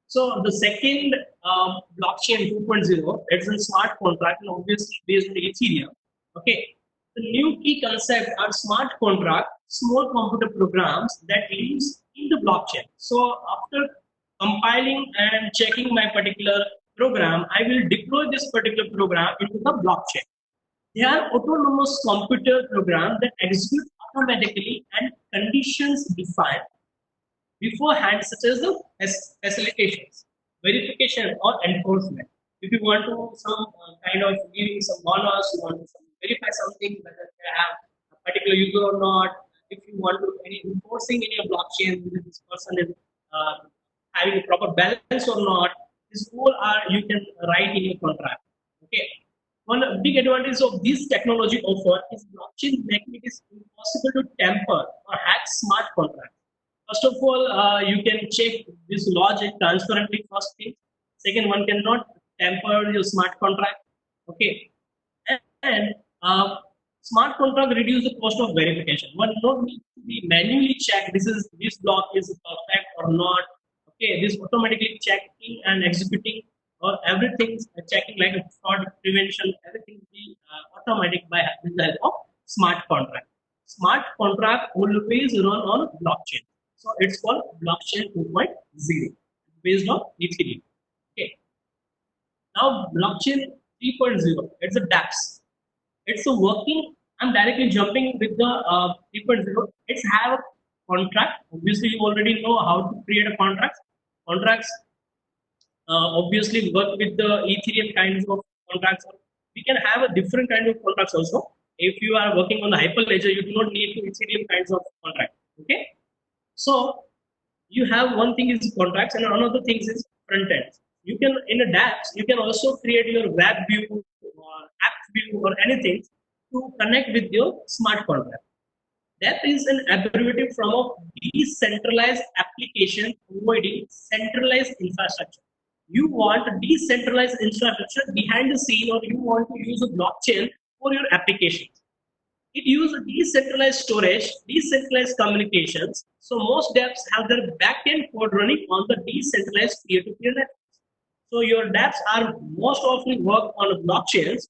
so the second blockchain 2.0, it's a smart contract and obviously based on Ethereum. Okay. The new key concept are smart contract, small computer programs that lives in the blockchain. So after compiling and checking my particular program, I will deploy this particular program into the blockchain. They are autonomous computer programs that execute automatically and conditions defined beforehand, such as the facilitations, verification, or enforcement. If you want to some kind of giving some bonus, you want to verify something whether they have a particular user or not. If you want to any enforcing in your blockchain whether this person is having a proper balance or not, this all are you can write in your contract. Okay. One big advantage of this technology offer is blockchain making it is impossible to tamper or hack smart contracts. First of all, you can check this logic transparently. First thing. Second, one cannot tamper your smart contract. Okay, and smart contract reduce the cost of verification. One don't need to be manually check this block is perfect or not. Okay, this automatically checking and executing or everything checking like a fraud prevention. Everything will be automatic by with the help of smart contract. Smart contract always run on blockchain. So it's called blockchain 2.0 based on Ethereum. Okay. Now blockchain 3.0, it's a DApps. It's a working. I'm directly jumping with the 3.0. It's have a contract. Obviously, you already know how to create a contract. Contracts obviously work with the Ethereum kinds of contracts. We can have a different kind of contracts also. If you are working on the Hyperledger, you do not need to Ethereum kinds of contract. Okay. So you have one thing is contracts and another thing is front end. You can in a DApps, you can also create your web view or app view or anything to connect with your smart contract. That is an abbreviative from a decentralized application providing centralized infrastructure. You want decentralized infrastructure behind the scene, or you want to use a blockchain for your applications. It uses decentralized storage, decentralized communications. So most dApps have their backend code running on the decentralized peer-to-peer networks. So your dApps are most often work on blockchains,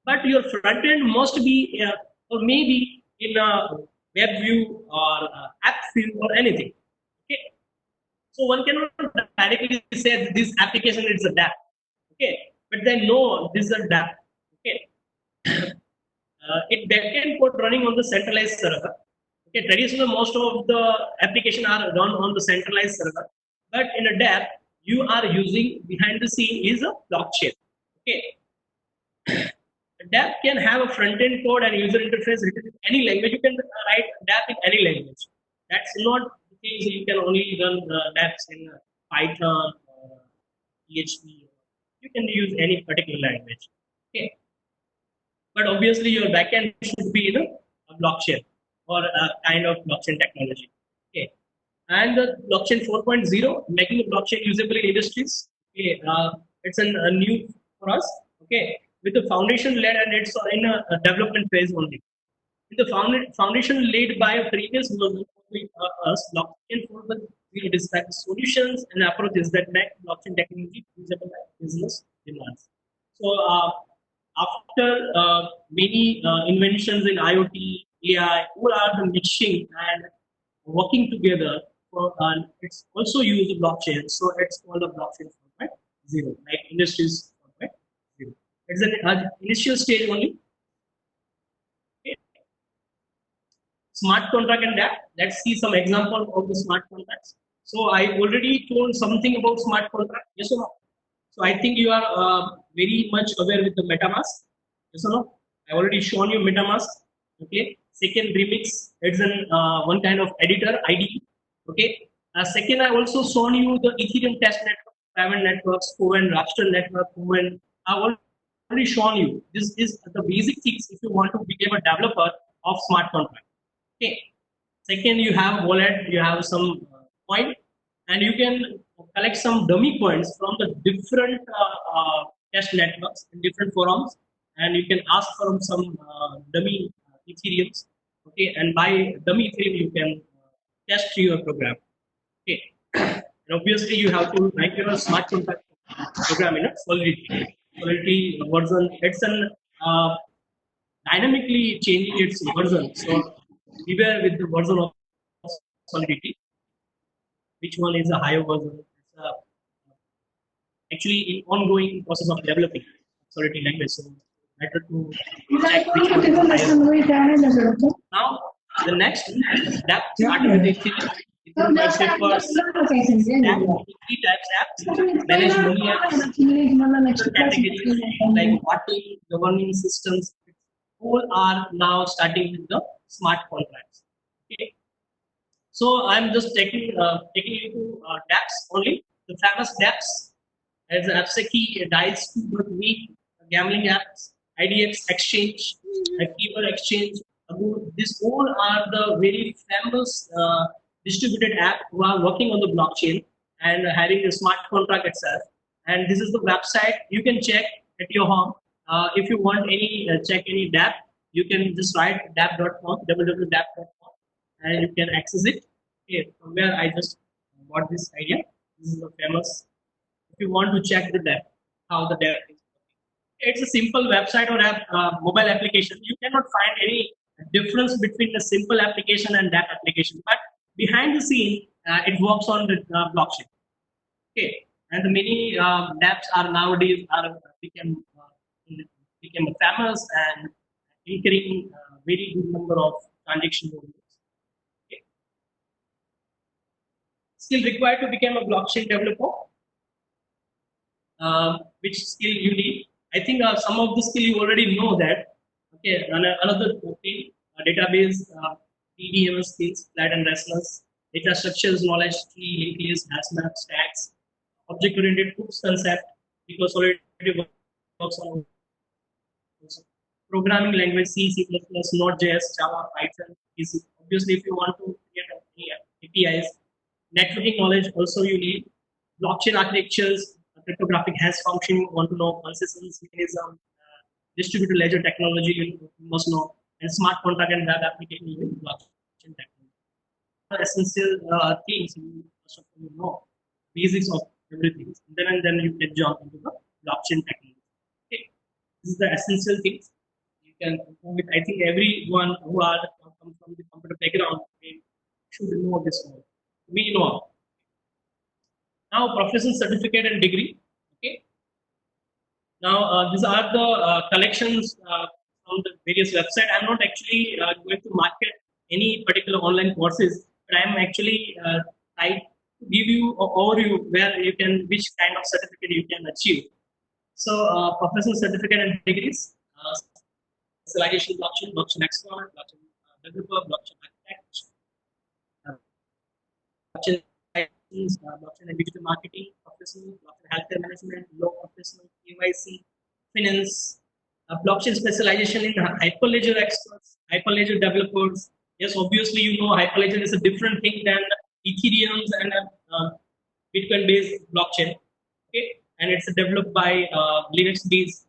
but your front end must be or maybe in a web view or app view or anything. Okay. So one cannot directly say that this application is a dApp. Okay. But they know this is a dApp. Okay. It backend code running on the centralized server. Okay, traditionally most of the application are run on the centralized server, but in a dApp you are using behind the scene is a blockchain. Okay, a dApp can have a front end code and user interface written in any language. You can write dApp in any language. That's not the case. You can only run dApps in Python or PHP. You can use any particular language. Okay. But obviously your backend should be in a blockchain or a kind of blockchain technology. Okay. And the blockchain 4.0, making the blockchain usable in industries. Okay. It's a new for us. Okay. With the foundation led and it's in a development phase only. With the foundation laid by a previous version of us, blockchain 4.0 describes solutions and approaches that make blockchain technology usable by business demands. So after many inventions in IoT, AI, all are the mixing and working together for it's also use the blockchain, so it's called a blockchain 4.0, like industries 4.0. It's an initial stage only. Okay. Smart contract and that. Let's see some example of the smart contracts. So I already told something about smart contract. Yes or no? So I think you are very much aware with the MetaMask. Yes or no? I already shown you MetaMask. Okay. Second, Remix. It's an one kind of editor IDE. Okay. Second, I also shown you the Ethereum test network, private networks, Cohen, Raster network, Cohen. I already shown you. This is the basic things if you want to become a developer of smart contract. Okay. Second, you have wallet, you have some coin, and you can collect some dummy coins from the different test networks in different forums, and you can ask for some dummy Ethereums. Okay, and by dummy Ethereum, you can test your program. Okay, and obviously you have to write your smart contract program in a Solidity. Solidity version. It's an dynamically changing its version. So beware with the version of Solidity. Which one is a higher version? It's actually in ongoing process of developing Solidity language. So better to check which one is the higher. Now the next depth starting with Ethereum. Ethereum by papers, three types apps, manage money apps, other categories like voting, governing systems, all are now starting with the smart contracts. Okay. So I'm just taking you to DApps only. The famous DApps as Abseki, Dice, Week, gambling apps, IDX Exchange, Keeper Exchange. These all are the very famous distributed app who are working on the blockchain and having a smart contract itself. And this is the website you can check at your home. If you want any check any DApp, you can just write dapp.com, www.dapp.com, and you can access it. Okay, from where I just got this idea. This is the famous. If you want to check the depth, how the depth is working, it's a simple website or app, mobile application. You cannot find any difference between the simple application and that application. But behind the scene, it works on the blockchain. Okay, and the many dApps are nowadays are became famous and incurring very good number of transaction volumes. Okay. Skill required to become a blockchain developer. Which skill you need? I think some of the skill you already know that. Okay, another thing, database, DBMS skills, flat and restless, data structures, knowledge tree, linked list, hash map, stacks, object-oriented hooks concept, because already works on programming language C, C++, Node.js, Java, Python. Easy. Obviously, if you want to create any APIs, networking knowledge also you need. Blockchain architectures, cryptographic hash function, you want to know consensus mechanism, distributed ledger technology, you must know, and smart contract and web application using blockchain technology. The essential things you must know, basics of everything. And then you can jump into the blockchain technology. Okay. This is the essential things. You can with I think everyone who are come from the computer background they should know this one. We know. Now professional certificate and degree. Okay. Now these are the collections from the various websites. I'm not actually going to market any particular online courses, but I'm actually trying to give you an overview where you can which kind of certificate you can achieve. So professional certificate and degrees, specialization blockchain expert, blockchain developer, blockchain architect, blockchain blockchain and digital marketing professional, blockchain healthcare management, law professional, KYC, finance, blockchain specialization in hyperledger experts, hyperledger developers. Yes, obviously you know hyperledger is a different thing than Ethereum's and Bitcoin-based blockchain. Okay, and it's developed by Linux-based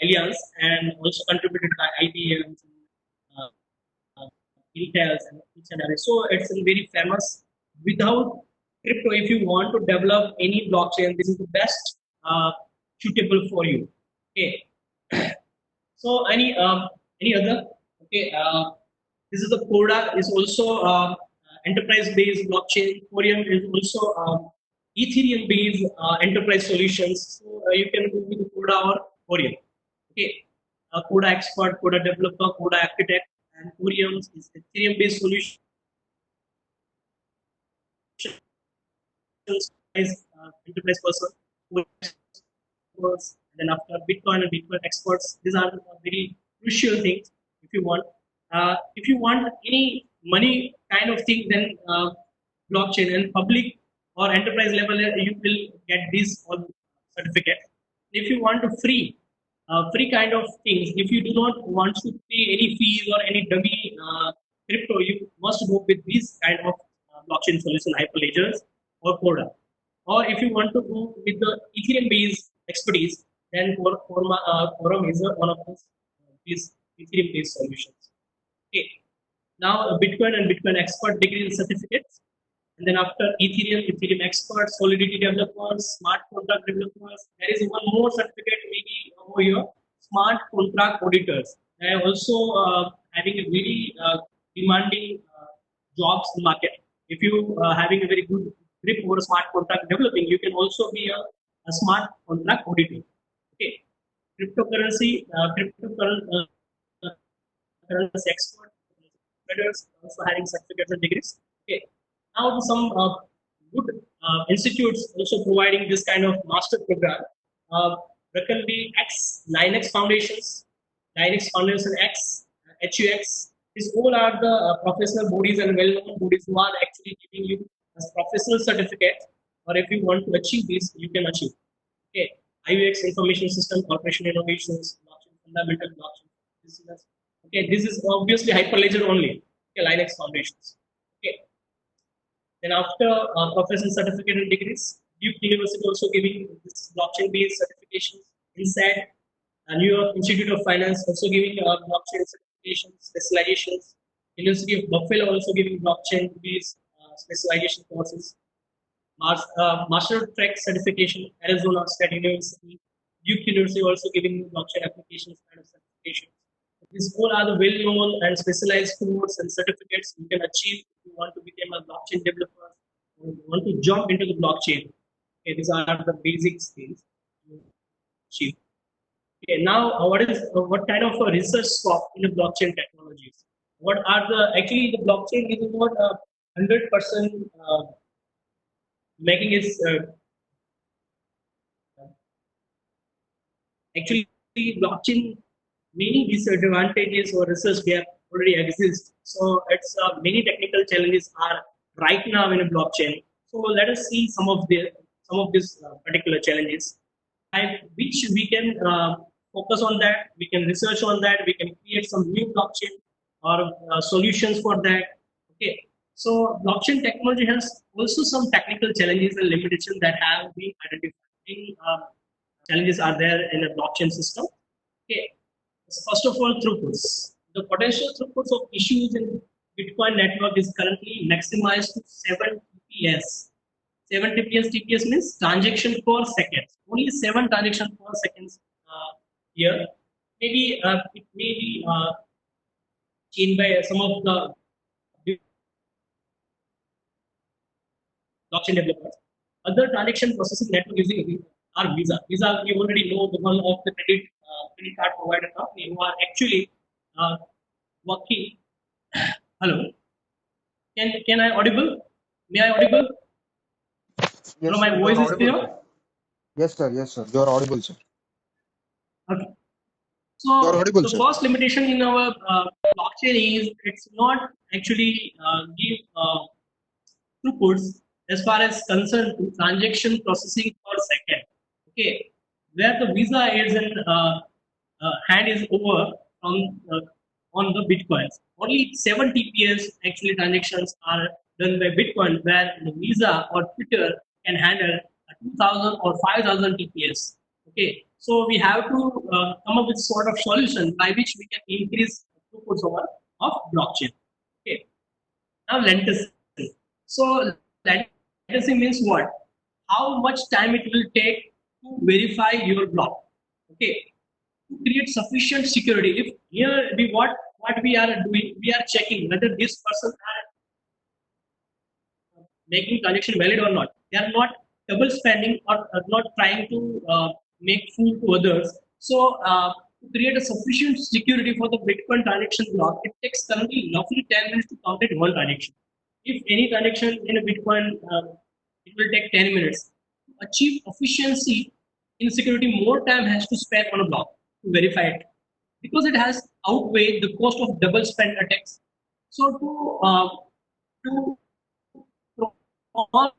Alliance and also contributed by IBM, uh, Intel, and each and every. So it's very famous. Without crypto, if you want to develop any blockchain, this is the best suitable for you. Okay. So any other? Okay. This is the Coda is also enterprise-based blockchain. Corium is also Ethereum-based enterprise solutions. So you can go with Coda or Corium. Okay, Coda expert, Coda developer, Coda architect, and Corium is Ethereum-based solution enterprise person who experts, and then after Bitcoin and Bitcoin experts. These are very crucial things if you want. If you want any money kind of thing, then blockchain and public or enterprise level, you will get these all certificates. If you want to free kind of things, if you do not want to pay any fees or any dummy crypto, you must go with these kind of blockchain solution, Hyperledgers or Coda. Or if you want to go with the Ethereum-based expertise, then Quorum is one of these Ethereum-based solutions. Okay. Now, Bitcoin and Bitcoin expert degree and certificates. And then after Ethereum, Ethereum expert, Solidity developers, smart contract developers. There is one more certificate maybe over here, smart contract auditors. They are also having a very demanding jobs in market. If you having a very good grip over smart contract developing, you can also be a smart contract auditor. Okay, cryptocurrency, currency expert, traders also having certificates and degrees. Okay, now some good institutes also providing this kind of master program. There can be Linux Foundations, Linux Foundation X, HUX. These all are the professional bodies and well-known bodies who are actually giving you as professional certificate. Or if you want to achieve this, you can achieve. Okay, IUX Information System, Corporation Innovations, Blockchain Fundamental, Blockchain Business. Okay, this is obviously Hyperledger only. Okay, Linux Foundations. Okay. Then after professional certificate and degrees, Duke University also giving this blockchain-based certifications. Inside New York Institute of Finance also giving blockchain certifications, specializations. University of Buffalo also giving blockchain-based specialization courses. Master Track certification, Arizona State University. Duke University also giving blockchain applications kind of certification. These all are the well-known and specialized courses and certificates you can achieve if you want to become a blockchain developer or you want to jump into the blockchain. Okay, these are the basic skills to achieve. Okay, now what kind of a research scope in the blockchain technologies? What are the actually the blockchain is not 100% making it actually blockchain many disadvantages or research gap already exist. So it's many technical challenges are right now in a blockchain. So let us see some of these particular challenges, and which we can focus on that. We can research on that. We can create some new blockchain or solutions for that. Okay. So blockchain technology has also some technical challenges and limitations that have been identified. Challenges are there in a blockchain system. Okay. First of all, throughputs. The potential throughputs of issues in Bitcoin network is currently maximized to 7 TPS. 7 TPS means transaction per second. Only 7 transactions per second here. Maybe it may be changed by some of the blockchain developers. Other transaction processing network using are Visa. Visa, we already know the one of the credit card provider company who are actually working. Hello, can I audible? May I audible? Yes, Hello, my sir, you voice are is audible, clear. sir. Yes, sir. Yes, sir. You are audible, sir. Okay. You are So audible, the sir. first limitation in our blockchain is it's not actually give throughputs as far as concerned to transaction processing per second. Okay, where the Visa is in hand is over on the Bitcoins. Only 7 TPS actually transactions are done by Bitcoin, where the Visa or Twitter can handle 2,000 or 5,000 TPS. Okay, so we have to come up with sort of solution by which we can increase throughputs over of blockchain. Okay, now latency. So latency means what? How much time it will take to verify your block. Okay, to create sufficient security. If here we what what we are doing, we are checking whether this person are making transaction valid or not. They are not double spending or not trying to make fool to others. So to create a sufficient security for the Bitcoin transaction block, it takes currently roughly 10 minutes to complete one transaction. If any transaction in a Bitcoin, it will take 10 minutes. To achieve efficiency in security, more time has to spend on a block to verify it because it has outweighed the cost of double spend attacks. So to prolong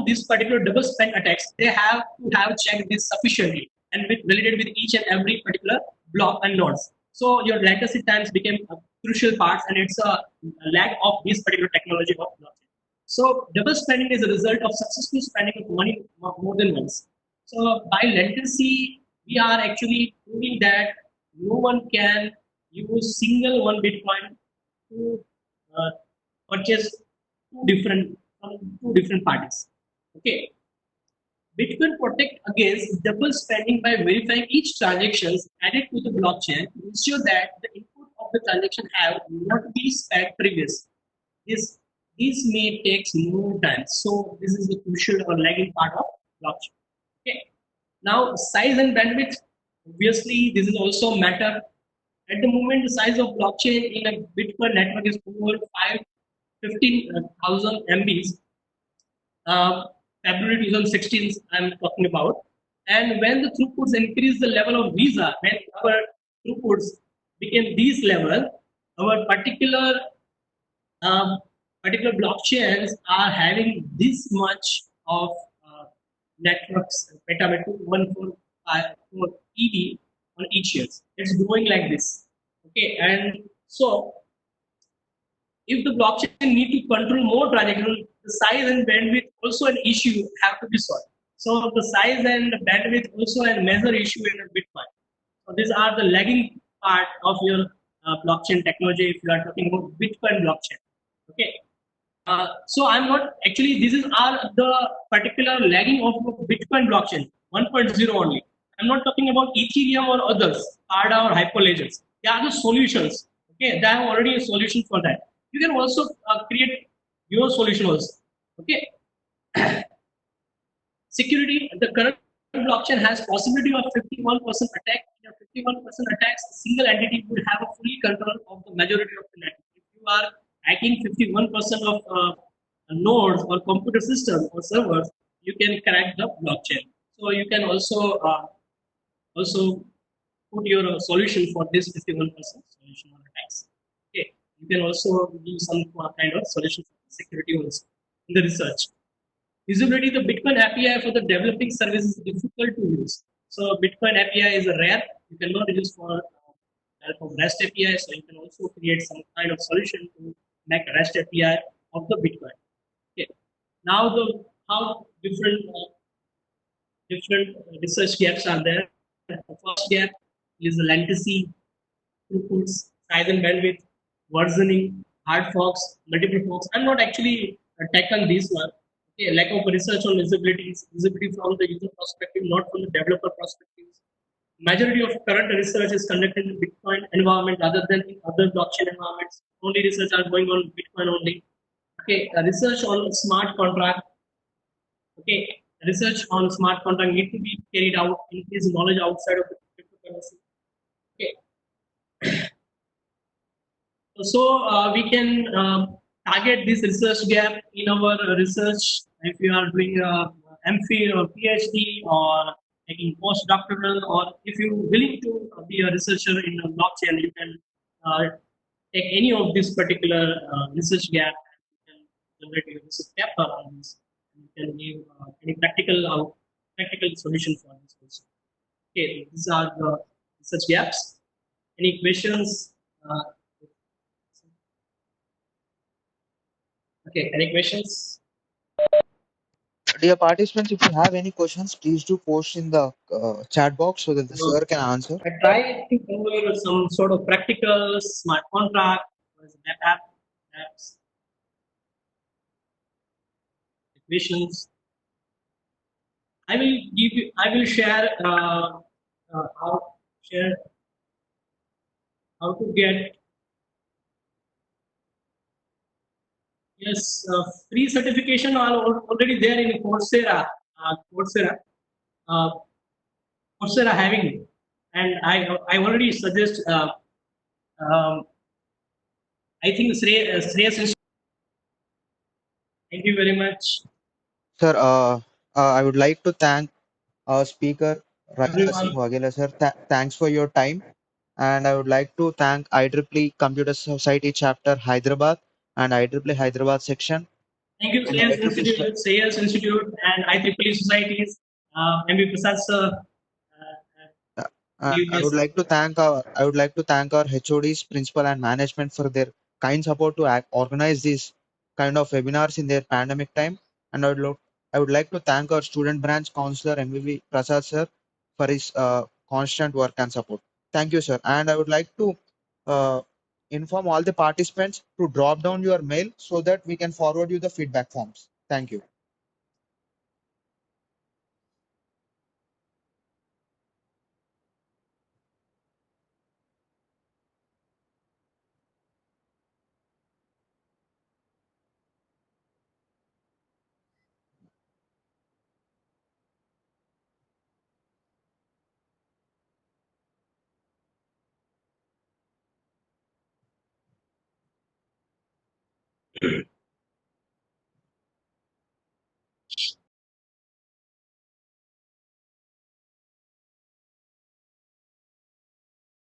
this particular double spend attacks, they have to have checked this sufficiently and validated with each and every particular block and nodes. So your latency times became a crucial part, and it's a lack of this particular technology of blockchain. So double spending is a result of successful spending of money more than once. So by latency, we are actually proving that no one can use single one Bitcoin to uh, purchase two different parties. Okay. Bitcoin protect against double spending by verifying each transactions added to the blockchain to ensure that the input of the transaction have not been spent previous. This this may take more time. So this is the crucial or lagging part of blockchain. Okay. Now size and bandwidth. Obviously, this is also matter. At the moment, the size of blockchain in a Bitcoin network is over 15,000 MBs. February 2016, I'm talking about. And when the throughputs increase the level of Visa, when our throughputs became this level, our um, particular blockchains are having this much of networks, petabyte 2154 EB on each year. It's growing like this. Okay, and so if the blockchain need to control more transactions, the size and bandwidth also an issue have to be solved. So the size and bandwidth also a major issue in a Bitcoin. So these are the lagging part of your blockchain technology if you are talking about Bitcoin blockchain. Okay. So I'm not actually. This is are the particular lagging of Bitcoin blockchain 1.0 only. I'm not talking about Ethereum or others, ADA or Hyperledgers. They are the solutions. Okay, they have already a solution for that. You can also create your solution also. Okay, security. The current blockchain has possibility of 51% attack. In a 51% attacks, a single entity would have a fully control of the majority of the network. If you are hacking 51% of nodes or computer systems or servers, you can crack the blockchain. So you can also put your solution for this 51% solution on attacks. Okay, you can also do some kind of solution for security also in the research. Usability, the Bitcoin API for the developing service is difficult to use. So Bitcoin API is rare. You cannot use for help of REST API. So you can also create some kind of solution to make REST API of the Bitcoin. Okay. Now the how different research gaps are there. The first gap is the latency, throughputs, size and bandwidth, versioning, hard forks, multiple forks. I'm not actually taken this one. Okay, lack of research on visibility from the user perspective, not from the developer perspective. Majority of current research is conducted in Bitcoin environment rather than in other blockchain environments. Only research are going on Bitcoin only. Okay, research on smart contract. Okay, research on smart contract need to be carried out, increase knowledge outside of the cryptocurrency. Okay, so we can target this research gap in our research if you are doing a MPhil or PhD or taking postdoctoral, or if you're willing to be a researcher in a blockchain, you can take any of this particular research gap. You can generate your research paper on this. You can give any practical solution for this also. Okay, these are the research gaps. Any questions? Okay, any questions? Dear participants, if you have any questions, please do post in the chat box so that the Uh, sir can answer. I try to cover some sort of practical smart contract, web apps, equations. I will give you. I will share. How share how to get yes free certification are already there in Coursera. Coursera, uh, Coursera having, and I already suggest. Um, I think Shreyas thank you very much, Sir, I would like to thank our speaker, Raja Singh everyone. Waghela, sir. Thanks for your time. And I would like to thank IEEE Computer Society Chapter Hyderabad and IEEE Hyderabad section Thank you, and IEEE. Shreyas Institute, and IEEE societies. MB Prasad sir, And I would previous. like to thank our HODs, principal and management for their kind support to organize these kind of webinars in their pandemic time. And I would like to thank our student branch counselor MVV Prasad sir for his constant work and support. Thank you, sir. And I would like to uh, inform all the participants to drop down your mail so that we can forward you the feedback forms. Thank you.